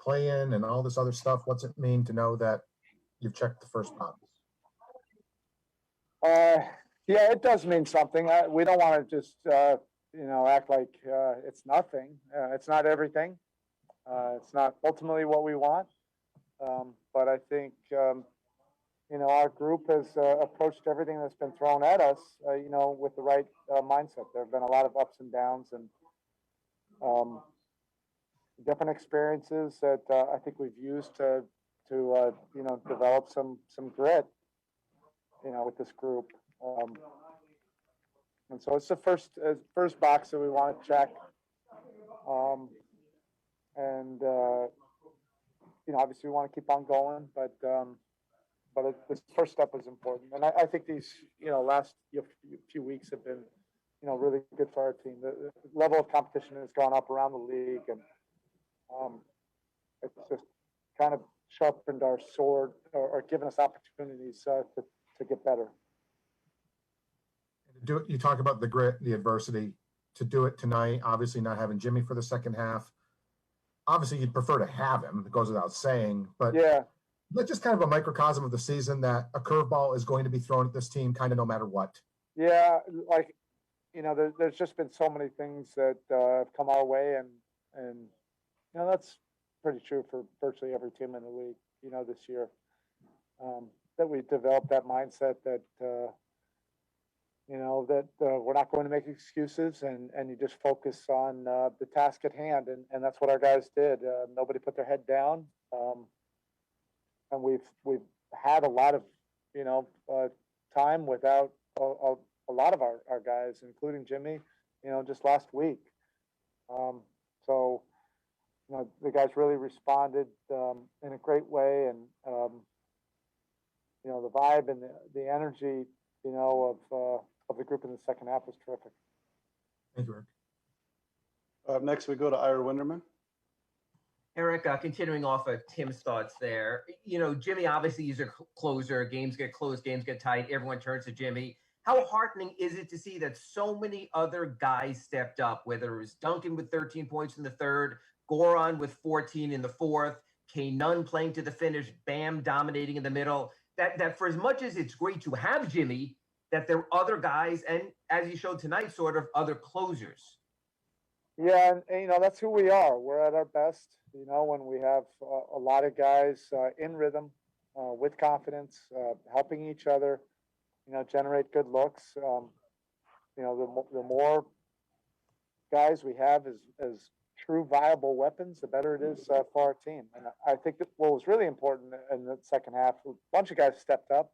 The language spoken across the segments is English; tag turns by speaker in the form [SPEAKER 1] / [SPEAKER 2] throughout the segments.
[SPEAKER 1] play-in and all this other stuff? What's it mean to know that you've checked the first box?
[SPEAKER 2] Yeah, it does mean something. We don't want to just, act like it's nothing. It's not everything. It's not ultimately what we want. But I think, our group has approached everything that's been thrown at us, with the right mindset. There have been a lot of ups and downs and different experiences that I think we've used to develop some grit, with this group. And so it's the first box that we want to check. Obviously we want to keep on going, but this first step is important. And I think these, last few weeks have been, really good for our team. The level of competition has gone up around the league, and it's just kind of sharpened our sword or given us opportunities to get better.
[SPEAKER 1] You talk about the grit, the adversity. To do it tonight, obviously not having Jimmy for the second half. Obviously, you'd prefer to have him. It goes without saying. But yeah, but just kind of a microcosm of the season that a curveball is going to be thrown at this team kind of no matter what.
[SPEAKER 2] Yeah, there's just been so many things that have come our way, and that's pretty true for virtually every team in the league, this year. That we developed that mindset that we're not going to make excuses, and you just focus on the task at hand, and that's what our guys did. Nobody put their head down, and we've had a lot of time without a lot of our guys, including Jimmy, just last week. So the guys really responded in a great way, and the vibe and the energy of the group in the second half was terrific.
[SPEAKER 1] Thank you, Erik.
[SPEAKER 3] Next, we go to Ira Winderman.
[SPEAKER 4] Erik, continuing off of Tim's thoughts there, Jimmy obviously is a closer. Games get close, games get tight. Everyone turns to Jimmy. How heartening is it to see that so many other guys stepped up, whether it was Duncan with 13 points in the third, Goran with 14 in the fourth, K. Nunn playing to the finish, Bam dominating in the middle, that for as much as it's great to have Jimmy, that there are other guys, and as you showed tonight, sort of other closers.
[SPEAKER 2] Yeah, and that's who we are. We're at our best, when we have a lot of guys in rhythm, with confidence, helping each other, generate good looks. The more guys we have as true viable weapons, the better it is for our team. And I think that what was really important in the second half, a bunch of guys stepped up,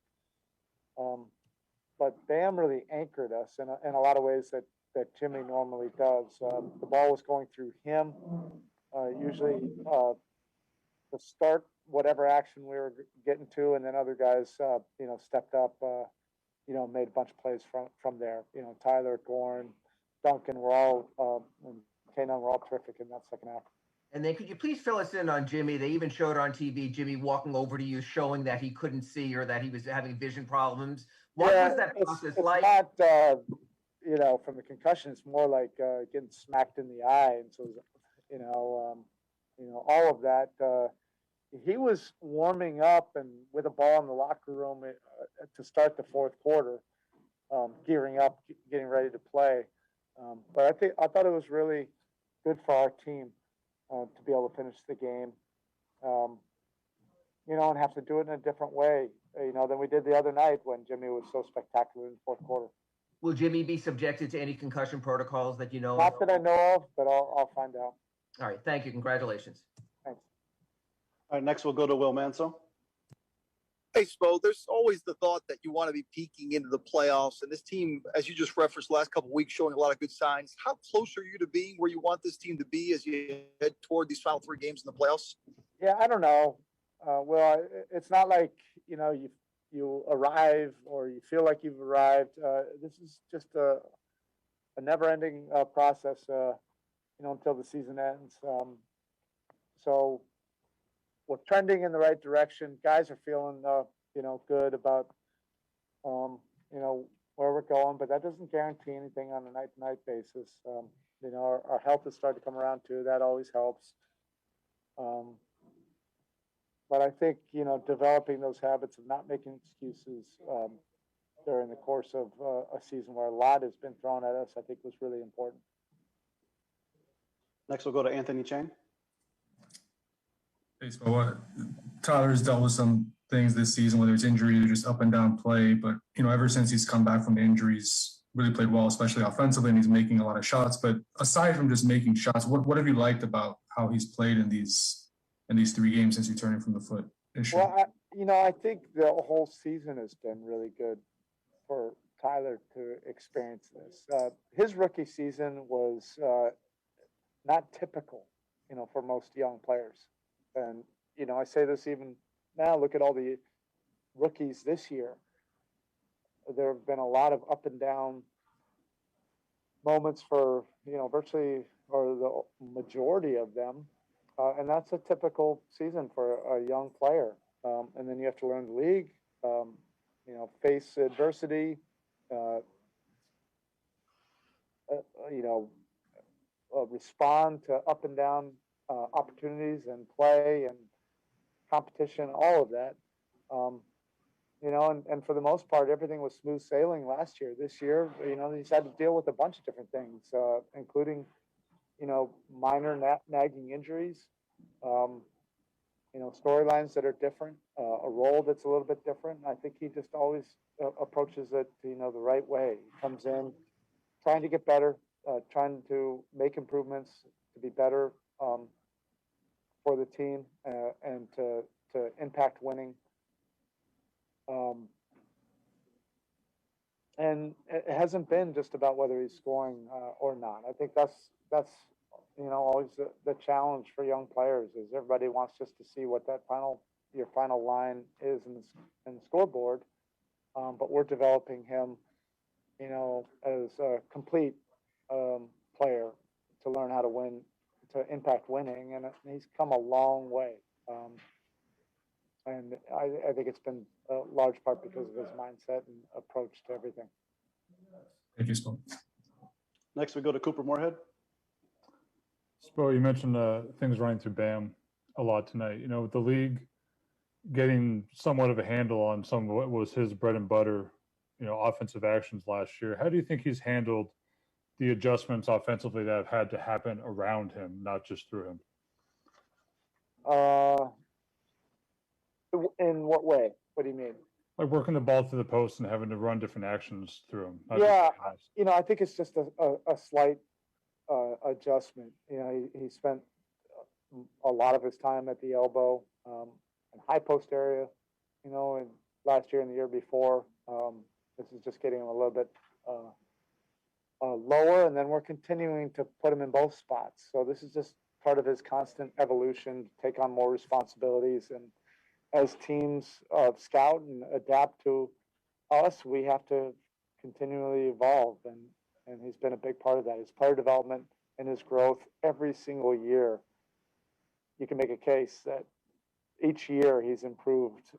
[SPEAKER 2] but Bam really anchored us in a lot of ways that Jimmy normally does. The ball was going through him, usually to start whatever action we were getting to, and then other guys, stepped up, made a bunch of plays from there. Tyler, Goran, Duncan were all, and Kanan were all terrific in that second half.
[SPEAKER 4] And then could you please fill us in on Jimmy? They even showed on TV Jimmy walking over to you, showing that he couldn't see or that he was having vision problems. What was that process like?
[SPEAKER 2] It's not, from the concussion, it's more like getting smacked in the eye. And so, all of that. He was warming up and with a ball in the locker room to start the fourth quarter, gearing up, getting ready to play. But I thought it was really good for our team to be able to finish the game, and have to do it in a different way, than we did the other night when Jimmy was so spectacular in the fourth quarter.
[SPEAKER 4] Will Jimmy be subjected to any concussion protocols that you know
[SPEAKER 2] Not
[SPEAKER 4] of?
[SPEAKER 2] that I know of, but I'll find out.
[SPEAKER 4] All right. Thank you. Congratulations.
[SPEAKER 2] Thanks.
[SPEAKER 3] All right, next we'll go to Will Manso.
[SPEAKER 5] Hey, Spo, there's always the thought that you want to be peaking into the playoffs, and this team, as you just referenced the last couple of weeks, showing a lot of good signs. How close are you to being where you want this team to be as you head toward these final three games in the playoffs?
[SPEAKER 2] Yeah, I don't know. Well, it's not like, you arrive or you feel like you've arrived. This is just a never-ending process, until the season ends. So we're trending in the right direction. Guys are feeling, good about, where we're going, but that doesn't guarantee anything on a night-to-night basis. Our health is starting to come around too. That always helps. But I think, developing those habits of not making excuses during the course of a season where a lot has been thrown at us, I think was really important.
[SPEAKER 3] Next, we'll go to Anthony Chang.
[SPEAKER 6] Baseball. Tyler's dealt with some things this season, whether it's injury or just up and down play. But, ever since he's come back from injuries, really played well, especially offensively, and he's making a lot of shots. But aside from just making shots, what have you liked about how he's played in these 3 games since returning from the foot issue?
[SPEAKER 2] Well, I think the whole season has been really good for Tyler to experience this. His rookie season was not typical, for most young players. And, I say this even now, look at all the rookies this year. There have been a lot of up and down moments for, virtually or the majority of them. And that's a typical season for a young player. And then you have to learn the league, face adversity, respond to up and down opportunities and play and competition, all of that. And for the most part, everything was smooth sailing last year. This year, he's had to deal with a bunch of different things, including, minor nagging injuries, storylines that are different, a role that's a little bit different. I think he just always approaches it, the right way. He comes in trying to get better, trying to make improvements to be better for the team and to impact winning. And it hasn't been just about whether he's scoring or not. I think that's always the challenge for young players is everybody wants just to see what your final line is in the scoreboard. But we're developing him, as a complete player to learn how to win, to impact winning, and he's come a long way. And I think it's been a large part because of his mindset and approach to everything.
[SPEAKER 6] Thank you, Spo.
[SPEAKER 3] Next, we go to Cooper Moorhead.
[SPEAKER 7] Spo, you mentioned things running through BAM a lot tonight. With the league getting somewhat of a handle on some of what was his bread and butter, offensive actions last year, how do you think he's handled the adjustments offensively that have had to happen around him, not just through him?
[SPEAKER 2] In what way? What do you mean?
[SPEAKER 7] Like working the ball through the post and having to run different actions through him.
[SPEAKER 2] Yeah, I think it's just a slight adjustment. He spent a lot of his time at the elbow and high post area, and last year and the year before. This is just getting him a little bit lower, and then we're continuing to put him in both spots. So this is just part of his constant evolution, to take on more responsibilities. And as teams scout and adapt to us, we have to continually evolve. And he's been a big part of that. His player development and his growth every single year. You can make a case that each year he's improved,